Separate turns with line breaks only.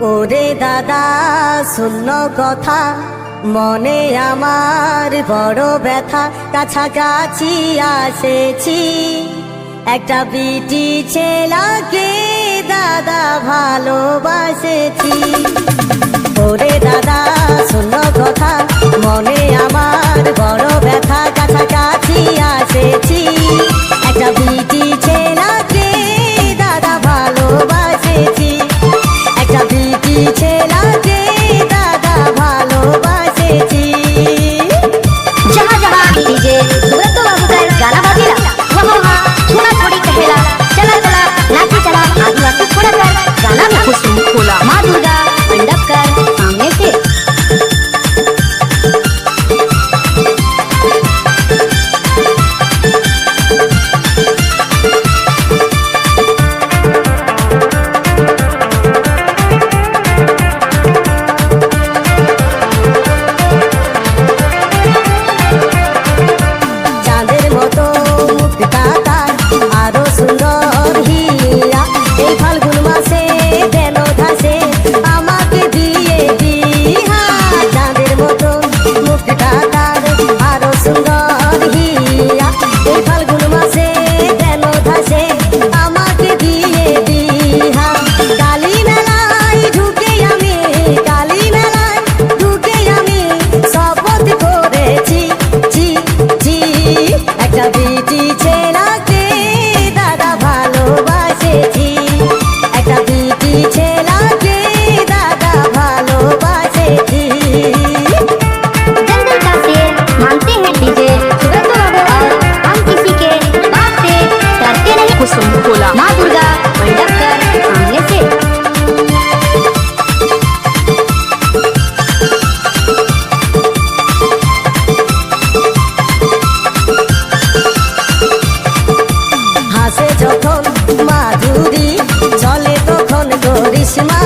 ওরে দাদা শূন্য কথা মনে আমার বড় ব্যথা, কাছাকাছি আসেছি একটা বিটি ছেলাকে দাদা ভালোবাসেছি। ওরে দাদা শূন্য কথা মনে আমার বড় ব্যথা, কাছাকাছি আসেছি একটা বিটি ছেলাকে দাদা ভালোবাসেছি, একটা বিটি ছেলাকে দাদা ভালোবাসেছি।
जहाँ जहाँ डीजे सुब्रत बाबू का गाना बजेला वहाँ थोड़ा थोड़ी कहेला चला चला नाची चला आदिवासी थोड़ा कर गाना में खुश खोला माँ दुर्गा मंडप कर सामने से। माँ दुर्गा मंडप कर सामने से।
হাসে যখন মাধুরী চলে তখন করিশ্মা।